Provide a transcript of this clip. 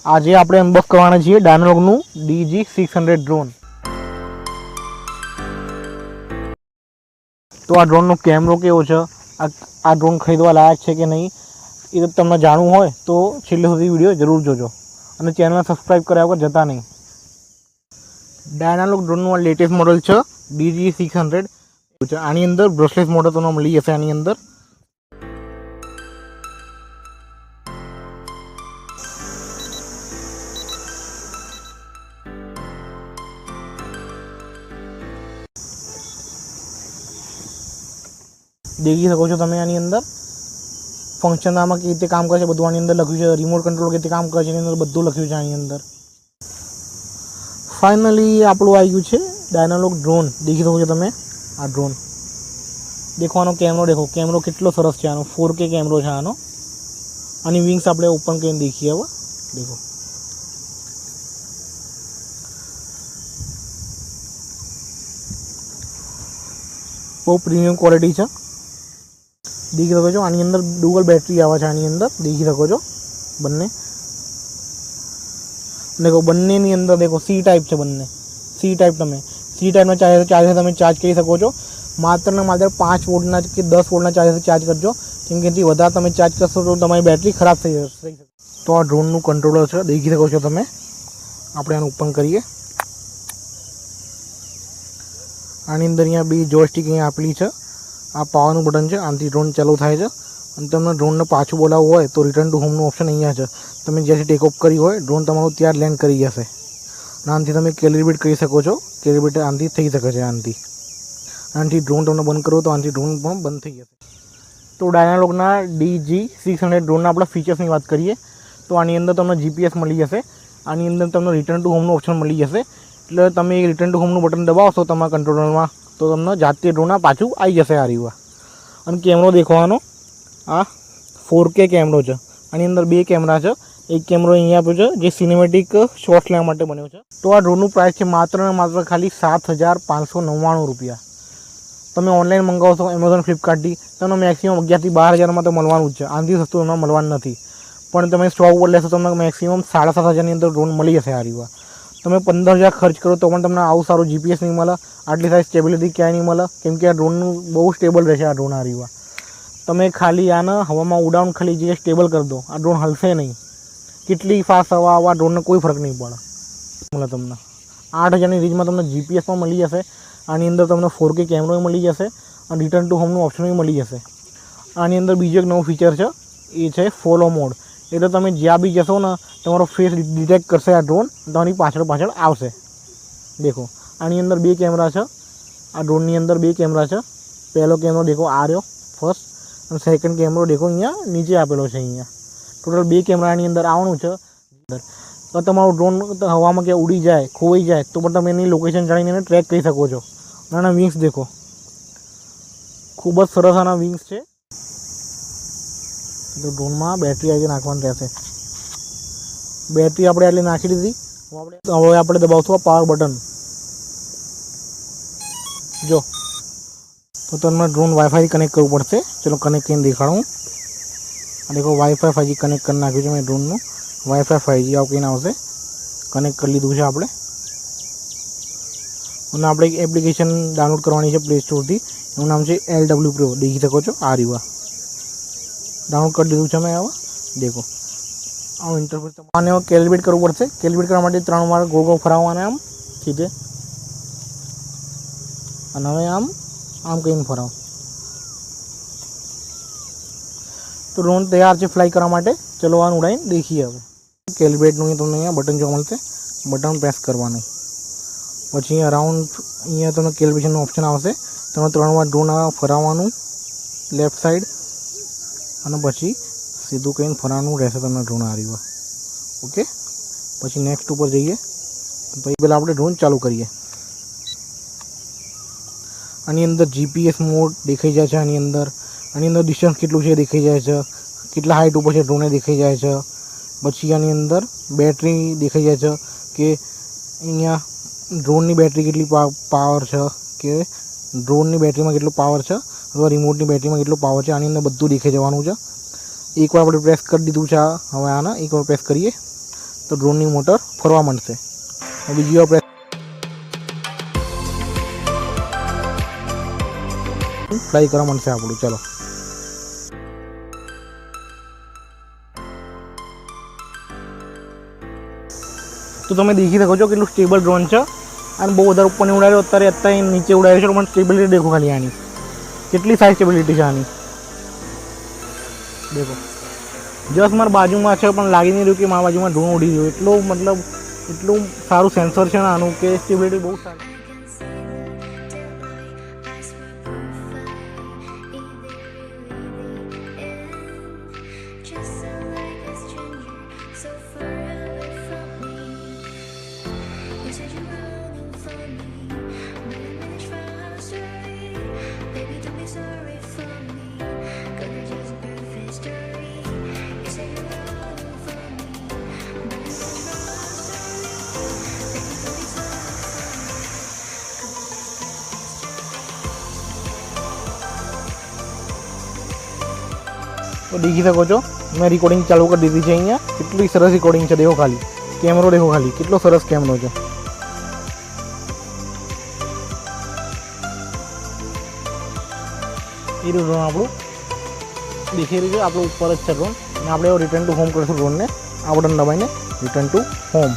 આજે આપણે અનબોક્સ કરવાના છીએ ડાયનાલોગનું DG600 ડ્રોન। તો આ ડ્રોનનો કેમેરો કેવો છે, આ ડ્રોન ખરીદવા લાયક છે કે નહીં, એ તમને જાણવું હોય તો છેલ્લે સુધી વિડીયો જરૂર જોજો અને ચેનલને સબસ્ક્રાઈબ કર્યા વગર જતા નહીં। ડાયનાલોગ ડ્રોનનું આ લેટેસ્ટ મોડલ છે DG600। આની અંદર બ્રશલેસ મોડલ તમને મળી જશે। આની અંદર દેખી શકો છો તમે। આની અંદર ફંક્શન આમાં કેવી રીતે કામ કરે છે બધું આની અંદર લખ્યું છે। રિમોટ કંટ્રોલ કેવી રીતે કામ કરે છે એની અંદર બધું લખ્યું છે આની અંદર। ફાઇનલી આપણું આવી ગયું છે ડાયનાલોગ ડ્રોન। દેખી શકો છો તમે આ ડ્રોન। દેખો આનો કેમેરો, દેખો કેમેરો કેટલો સરસ છે। આનો 4K કેમેરો છે આનો। આની વિંગ્સ આપણે ઓપન કરીને દેખીએ હવે। દેખો બહુ પ્રીમિયમ ક્વોલિટી છે। દેખી શકો છો આની અંદર ડુઅલ બેટરી આવે છે આની અંદર। દેખી શકો છો બંને, देखो બંનેની અંદર देखो C टाइप છે બંને। C टाइप તમે C टाइपના ચાર્જર તમે ચાર્જ કરી શકો છો। માત્ર ને માત્ર 5 વોલ્ટના કે 10 વોલ્ટના ચાર્જરથી ચાર્જ કરજો, કેમ કે એથી વધારે તમે ચાર્જ કરશો તો તમારી બેટરી ખરાબ થઈ જશે। તો આ ડ્રોનનું કંટ્રોલર છે, દેખી શકો છો તમે। આપણે આને ઓપન કરીએ। આની અંદર અહીંયા બે જોયસ્ટિક અહીંયા આપેલી છે। આ પાવરનું બટન છે, આનાથી ડ્રોન ચાલુ થાય છે। અને તમને ડ્રોનને પાછું બોલાવવું હોય તો રિટર્ન ટુ હોમનું ઓપ્શન અહીંયા છે। તમે જ્યાંથી ટેક ઓફ કરી હોય ડ્રોન તમારું ત્યાં લેન્ડ કરી જશે। આનાથી તમે કેલિબ્રેટ કરી શકો છો। કેલિબ્રેટ આનાથી થઈ શકે છે। આનાથી ડ્રોન તમને બંધ કરો તો આનાથી ડ્રોન પણ બંધ થઈ જશે। તો ડાયનાલોગના DG600 ડ્રોનના આપણે ફીચર્સની વાત કરીએ તો આની અંદર તમને GPS મળી જશે। આની અંદર તમને રિટર્ન ટુ હોમનું ઓપ્શન મળી જશે। એટલે તમે રિટર્ન ટુ હોમનું બટન દબાવશો તમારા કંટ્રોલરમાં તો તમને જાતે ડ્રોન પાછું આવી જશે આ રીવા। અને કેમેરો દેખવાનો આ 4K કેમેરો છે। આની અંદર બે કેમેરા છે। એક કેમેરો અહીંયા આપ્યો છે જે સિનેમેટિક શોટ્સ લેવા માટે બન્યો છે। તો આ ડ્રોનનું પ્રાઇસ છે માત્ર ને માત્ર ખાલી 7,599 રૂપિયા। તમે ઓનલાઈન મંગાવશો એમેઝોન ફ્લિપકાર્ટથી તમને મેક્સિમમ 11,000 થી 12,000માં તો મળવાનું જ છે। આનાથી સસ્તું એમાં મળવાનું નથી, પણ તમે સ્ટોક ઉપર લેશો તમને મેક્સિમમ 7,500ની અંદર ડ્રોન મળી જશે આ રીવા। તમે 15,000 ખર્ચ કરો તો પણ તમને આવું સારું GPS નહીં મળે, આટલી સારી સ્ટેબિલિટી ક્યાંય નહીં મળે, કેમ કે આ ડ્રોનનું બહુ સ્ટેબલ રહેશે આ ડ્રોન આ રીવા। તમે ખાલી આને હવામાં ઉડાન ખાલી જે સ્ટેબલ કરી દો, આ ડ્રોન હલશે નહીં। કેટલી ફાસ્ટ હવા આવવા ડ્રોનને કોઈ ફરક નહીં પડે મળે તમને। 8,000ની રેન્જમાં તમને GPS પણ મળી જશે। આની અંદર તમને 4K કેમેરો મળી જશે અને રિટર્ન ટુ હોમનું ઓપ્શન મળી જશે। આની અંદર બીજો એક નવો ફીચર છે, એ છે ફોલો મોડ। એટલે તમે જ્યાં બી જશો ને તમારો ફેસ ડિટેક્ટ કરશે આ ડ્રોન, તમારી પાછળ આવશે। દેખો આની અંદર બે કેમેરા છે। આ ડ્રોનની અંદર બે કેમેરા છે। પહેલો કેમેરો દેખો આ રહ્યો ફર્સ્ટ, અને સેકન્ડ કેમેરો દેખો અહીંયા નીચે આપેલો છે। અહીંયા ટોટલ બે કેમેરાની અંદર આવવાનું છે। તો તમારું ડ્રોન હવામાં ક્યાં ઉડી જાય, ખોવાઈ જાય તો પણ તમે એની લોકેશન જાણીને એને ટ્રેક કરી શકો છો। આના વિંગ્સ દેખો, ખૂબ જ સરસ આના વિંગ્સ છે। તો ડ્રોનમાં બેટરી આજે નાખવાની રહેશે। બેટરી આપણે આટલી નાખી દીધી। હવે આપણે દબાવશું પાવર બટન। જો તો તમને ડ્રોન વાઈફાઈ કનેક્ટ કરવું પડશે। ચલો કનેક્ટ કરીને દેખાડું। देखो वाईफाई 5G कनेक्ट कर नाख्યું છે મેં ડ્રોનનું। વાઈફાઈ 5G આવું કહીને આવશે। કનેક્ટ કરી લીધું છે આપણે। અને આપણે એક એપ્લિકેશન ડાઉનલોડ કરવાની છે પ્લે સ્ટોરથી, એનું નામ છે LW Pro। દેખી શકો છો આ રીવા ડાઉનલોડ કરી દીધું છે મેં। હવે દેખો આવું ઇન્ટરફેસ આને હવે કેલિબ્રેટ કરવું પડશે। કેલિબ્રેટ કરવા માટે 3 વાર ગોળ ગોળ ફરાવવાના આમ સીધે, અને હવે આમ કહીને ફરાવો તો ડ્રોન તૈયાર છે ફ્લાય કરવા માટે। ચલો આને ઉડાઈને દેખીએ હવે। કેલિબ્રેટનું તમને અહીંયા બટન જોવા મળશે, બટન પ્રેસ કરવાનું, પછી અહીંયા રાઉન્ડ અહીંયા તમને કેલિબ્રેશનનું ઓપ્શન આવશે। તમે 3 વાર ડ્રોન ફરાવવાનું લેફ્ટ સાઈડ, અને પછી સીધું કહીને ફરાવવાનું રહેશે તમને ડ્રોન આ રીવા। ઓકે, પછી નેક્સ્ટ ઉપર જઈએ। પછી પહેલાં આપણે ડ્રોન ચાલુ કરીએ। આની અંદર GPS મોડ દેખાઈ જાય છે। આની અંદર ડિસ્ટન્સ કેટલું છે દેખાઈ જાય છે, કેટલા હાઇટ ઉપર છે ડ્રોને દેખાઈ જાય છે। પછી આની અંદર બેટરી દેખાઈ જાય છે કે અહીંયા ડ્રોનની બેટરી કેટલી પાવર છે, કે ડ્રોનની બેટરીમાં કેટલો પાવર છે, અથવા રિમોટની બેટરીમાં કેટલો પાવર છે, આની અંદર બધું દેખાઈ જવાનું છે। એકવાર આપણે પ્રેસ કરી દીધું છે। હવે આને એકવાર પ્રેસ કરીએ તો ડ્રોનની મોટર ફરવા માંડશે. બીજી વાર ફ્લાય કરવા માંડશે આપણું. ચાલો તો તમે દેખી શકો છો કેટલું સ્ટેબલ ડ્રોન છે. અને બહુ વધારે ઉપર નહીં ઉડાડ્યો, અત્યારે નીચે ઉડાડ્યો છે, પણ સ્ટેબિલિટી દેખો ખાલી આની કેટલી સારી સ્ટેબિલિટી છે આની. દેખો જસ્ટ મારા બાજુમાં છે પણ લાગી નહીં રહ્યું કે મારા બાજુમાં ડ્રોન ઉડી રહ્યું. એટલું સારું સેન્સર છે ને આનું કે સ્ટેબિલિટી બહુ સારી. તો દેખી શકો છો મેં रिकॉर्डिंग ચાલુ કરી દીધી છે. અહીંયા કેટલી સરસ रिकॉर्डिंग છે. દેખો ખાલી કેમેરો, દેખો ખાલી કેટલો સરસ કેમેરો છે. એ ડ્રોન આપણું દેખી રહ્યું છે, આપણું ઉપર જ છે ડ્રોન. અને આપણે રિટર્ન ટુ હોમ કરીશું ડ્રોનને. આ બટન દબાઈને રિટર્ન ટુ હોમ.